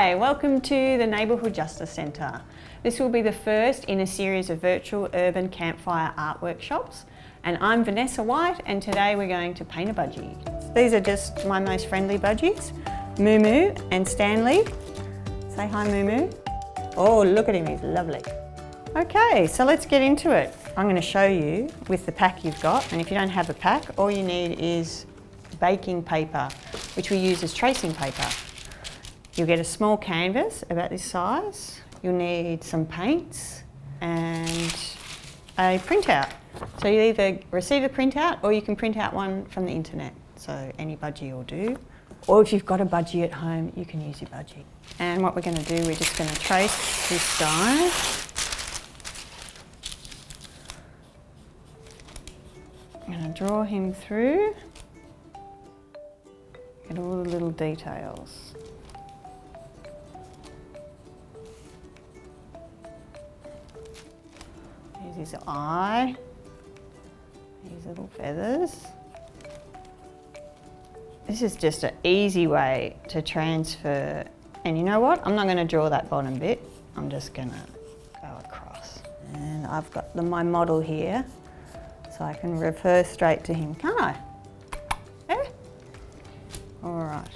Hi, welcome to the Neighbourhood Justice Centre. This will be the first in a series of virtual urban campfire art workshops, and I'm Vanessa White, and today we're going to paint a budgie. These are just my most friendly budgies, Moo Moo and Stanley. Say hi, Moo Moo. Oh, look at him, he's lovely. Okay, so let's get into it. I'm going to show you with the pack you've got, and if you don't have a pack, all you need is baking paper, which we use as tracing paper. You'll get a small canvas about this size. You'll need some paints and a printout. So you either receive a printout or you can print out one from the internet. So any budgie will do. Or if you've got a budgie at home, you can use your budgie. And what we're going to do, we're just going to trace this guy. I'm going to draw him through. Get all the little details. Here's his eye, these little feathers. This is just an easy way to transfer. And you know what? I'm not going to draw that bottom bit. I'm just going to go across. And I've got my model here, so I can refer straight to him, can't I? Yeah? All right.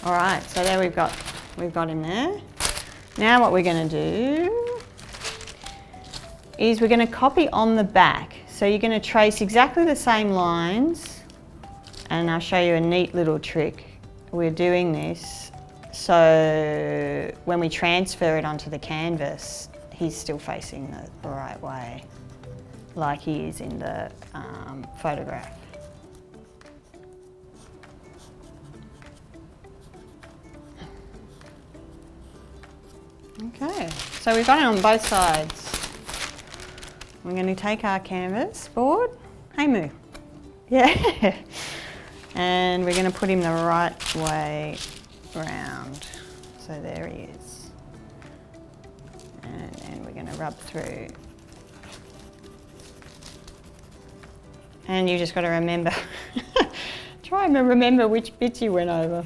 All right, so there we've got him there. Now what we're going to do is we're going to copy on the back. So you're going to trace exactly the same lines, and I'll show you a neat little trick. We're doing this so when we transfer it onto the canvas, he's still facing the right way, like he is in the photograph. Okay, so we've got it on both sides. We're going to take our canvas board. Hey Moo. Yeah. And we're going to put him the right way round. So there he is. And then we're going to rub through. And you just got to remember, try and remember which bits you went over.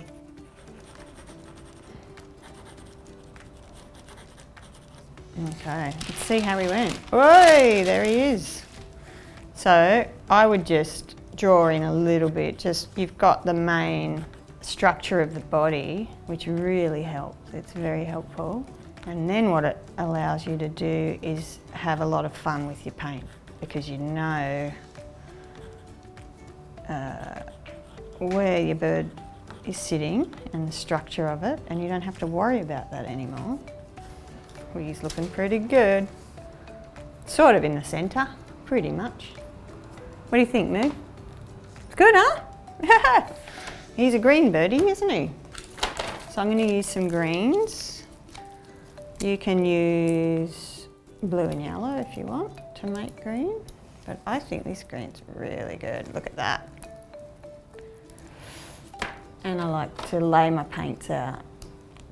Okay, let's see how he went. Oi, there he is. So I would just draw in a little bit, you've got the main structure of the body, which really helps. It's very helpful. And then what it allows you to do is have a lot of fun with your paint, because you know where your bird is sitting and the structure of it, and you don't have to worry about that anymore. Well, he's looking pretty good. Sort of in the centre, pretty much. What do you think, Moo? It's good, huh? He's a green birdie, isn't he? So I'm going to use some greens. You can use blue and yellow if you want to make green, but I think this green's really good. Look at that. And I like to lay my paints out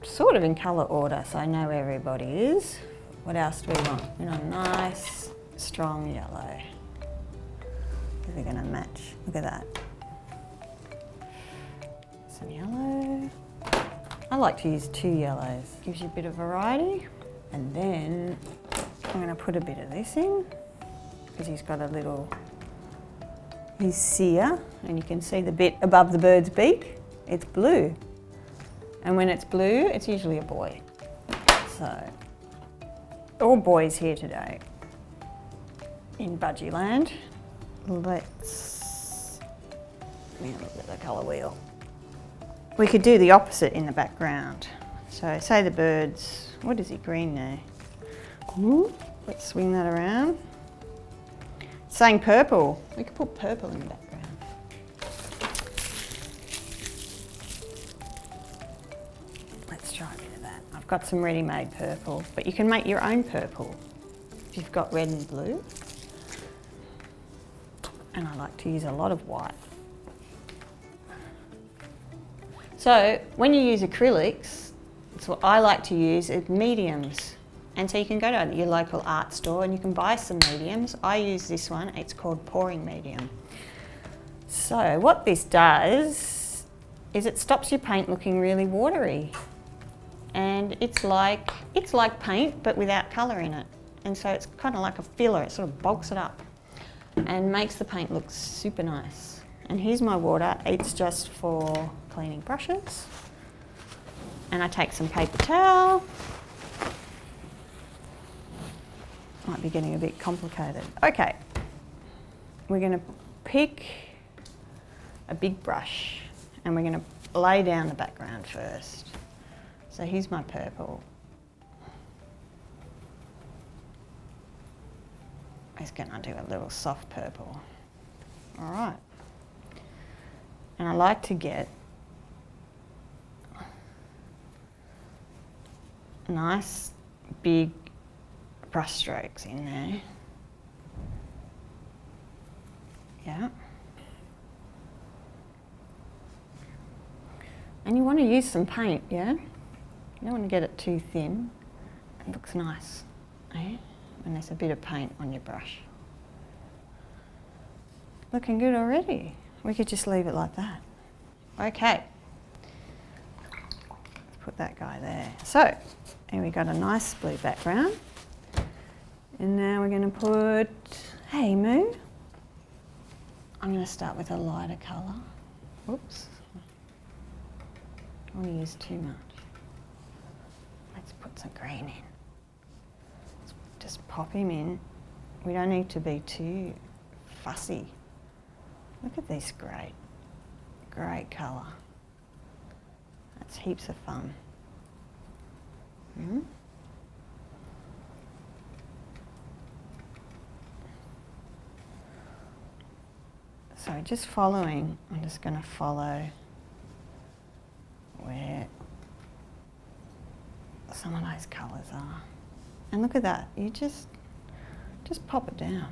sort of in colour order, so I know where everybody is. What else do we want? We want a nice, strong yellow. They're going to match. Look at that. Some yellow. I like to use 2 yellows. Gives you a bit of variety. And then I'm going to put a bit of this in, because he's got a little, his cere, and you can see the bit above the bird's beak. It's blue. And when it's blue, it's usually a boy. So, all boys here today in Budgie land. Let's look at the colour wheel. We could do the opposite in the background. So say the bird's, what is he, green there? Ooh, let's swing that around. It's saying purple. We could put purple in the background. Try a bit of that. I've got some ready-made purple, but you can make your own purple if you've got red and blue. And I like to use a lot of white. So when you use acrylics, it's what I like to use is mediums. And so you can go to your local art store and you can buy some mediums. I use this one, it's called pouring medium. So what this does is it stops your paint looking really watery. And it's like paint but without colour in it. And so it's kind of like a filler, it sort of bulks it up and makes the paint look super nice. And here's my water, it's just for cleaning brushes. And I take some paper towel. Might be getting a bit complicated. Okay, we're going to pick a big brush and we're going to lay down the background first. So here's my purple. I'm just going to do a little soft purple. All right. And I like to get nice big brush strokes in there. Yeah. And you want to use some paint, yeah? You don't want to get it too thin. It looks nice, eh? When there's a bit of paint on your brush. Looking good already. We could just leave it like that. Okay. Let's put that guy there. So, here we got a nice blue background. And now we're going to put, hey Moo. I'm going to start with a lighter colour. Oops. I don't want to use too much. Let's put some green in. Let's just pop him in. We don't need to be too fussy. Look at this great colour. That's heaps of fun. So just following, I'm just going to follow where some of those colours are. And look at that, you just pop it down.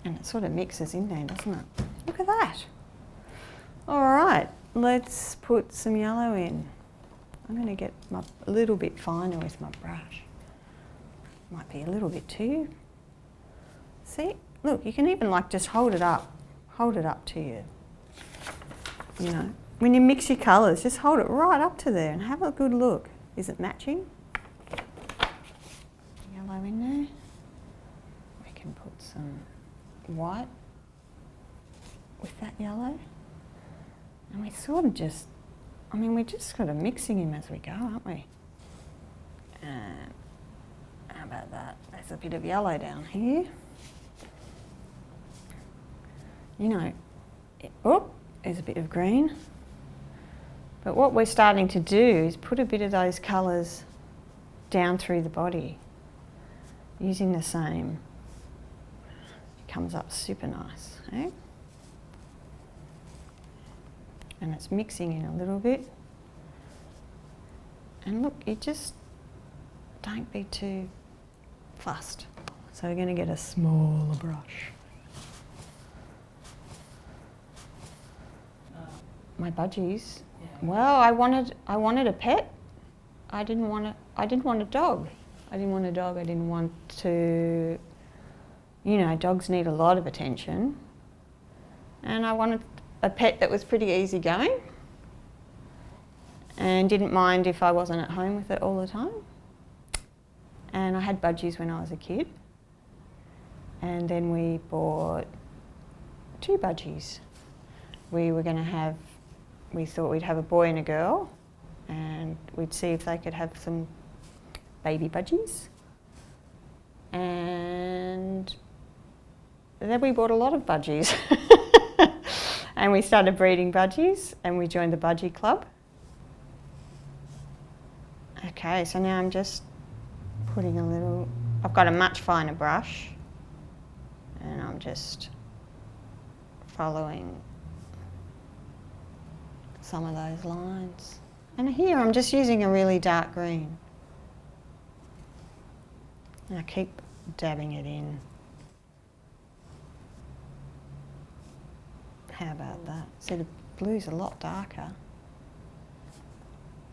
And it sort of mixes in there, doesn't it? Look at that. All right, let's put some yellow in. I'm going to get a little bit finer with my brush. Might be a little bit too. See, look, you can even like just hold it up to you. You know, when you mix your colours, just hold it right up to there and have a good look. Is it matching? Yellow in there. We can put some white with that yellow. And we sort of just, we're just sort of mixing him as we go, aren't we? And how about that? There's a bit of yellow down here. You know, there's a bit of green. But what we're starting to do is put a bit of those colours down through the body using the same. It comes up super nice, eh? And it's mixing in a little bit. And look, you just don't be too fussed. So we're going to get a smaller brush. My budgies. Yeah. Well, I wanted a pet. I didn't want a dog. I didn't want a dog. I didn't want to, you know, dogs need a lot of attention. And I wanted a pet that was pretty easygoing and didn't mind if I wasn't at home with it all the time. And I had budgies when I was a kid. And then we bought 2 budgies. We thought we'd have a boy and a girl, and we'd see if they could have some baby budgies. And then we bought a lot of budgies. And we started breeding budgies, and we joined the Budgie Club. Okay, so now I'm just putting I've got a much finer brush, and I'm just following some of those lines. And here I'm just using a really dark green. And I keep dabbing it in. How about that? See, the blue's a lot darker.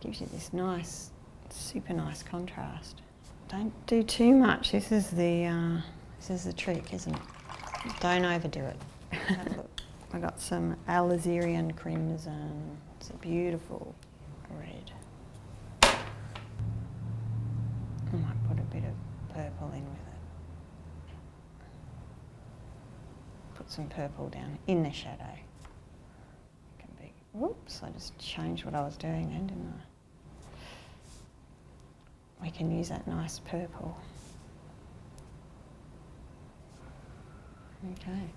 Gives you this nice, super nice contrast. Don't do too much. This is the trick, isn't it? Don't overdo it. Look, I got some alizarin crimson. It's a beautiful red. I might put a bit of purple in with it. Put some purple down in the shadow. It can be, whoops, I just changed what I was doing then, didn't I? We can use that nice purple. Okay.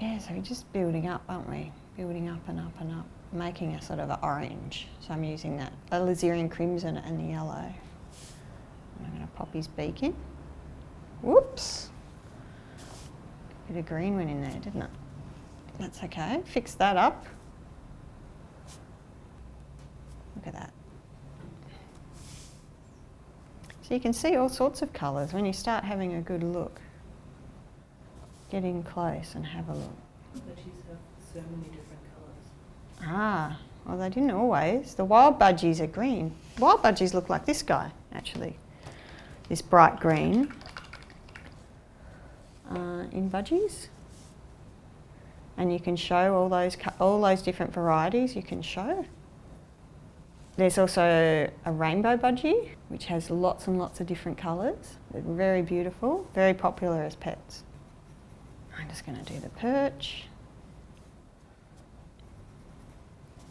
Yeah, so we're just building up, aren't we? Building up and up and up, making a sort of an orange. So I'm using that alizarin crimson and the yellow. And I'm going to pop his beak in. Whoops! A bit of green went in there, didn't it? That's okay. Fix that up. Look at that. So you can see all sorts of colours when you start having a good look. Get in close and have a look. Budgies have so many different colours. Ah, well they didn't always. The wild budgies are green. Wild budgies look like this guy, actually. This bright green in budgies. And you can show all those different varieties you can show. There's also a rainbow budgie, which has lots and lots of different colours. They're very beautiful, very popular as pets. I'm just going to do the perch.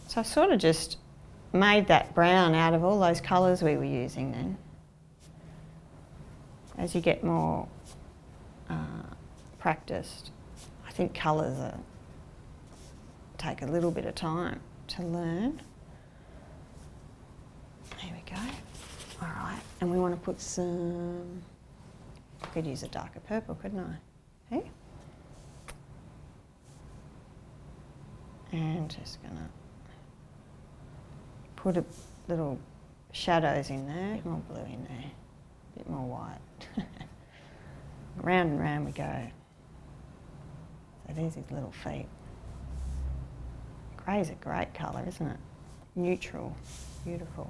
So I've sort of just made that brown out of all those colours we were using then. As you get more practiced, I think colours take a little bit of time to learn. There we go. All right, and we want to put some, I could use a darker purple, couldn't I? Hey? And just gonna put a little shadows in there, a bit more blue in there, a bit more white. Round and round we go. So there's his little feet. Grey's a great colour, isn't it? Neutral, beautiful.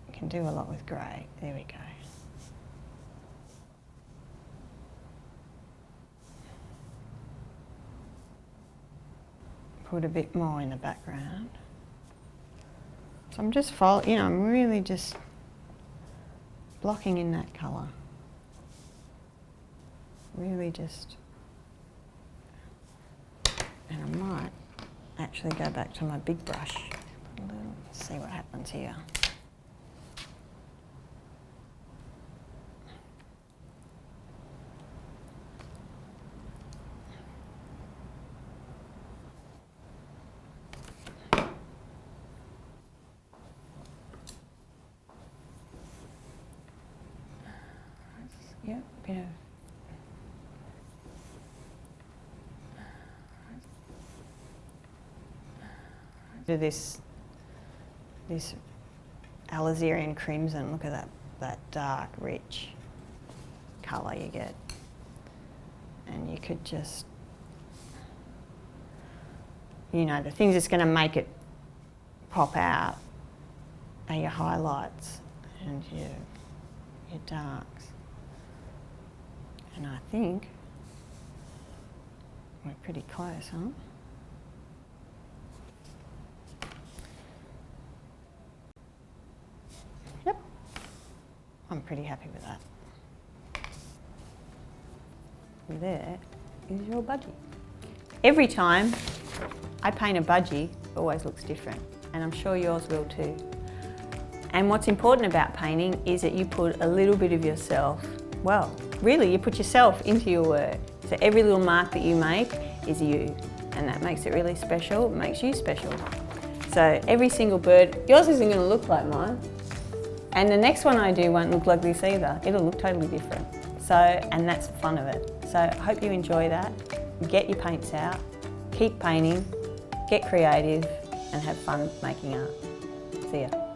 You can do a lot with grey. There we go. Put a bit more in the background. So I'm just I'm really just blocking in that colour. Really just, and I might actually go back to my big brush. See what happens here. Yep, bit of do this alizarin crimson. Look at that dark, rich colour you get, and you could just, the things that's going to make it pop out are your highlights and your darks. And I think we're pretty close, huh? Yep, I'm pretty happy with that. There is your budgie. Every time I paint a budgie, it always looks different, and I'm sure yours will too. And what's important about painting is that you put a little bit of yourself, well, really you put yourself into your work. So every little mark that you make is you, and that makes it really special, it makes you special. So every single bird, yours isn't going to look like mine, and the next one I do won't look like this either. It'll look totally different. So, and that's the fun of it. So I hope you enjoy that. Get your paints out, keep painting, get creative, and have fun making art. See ya.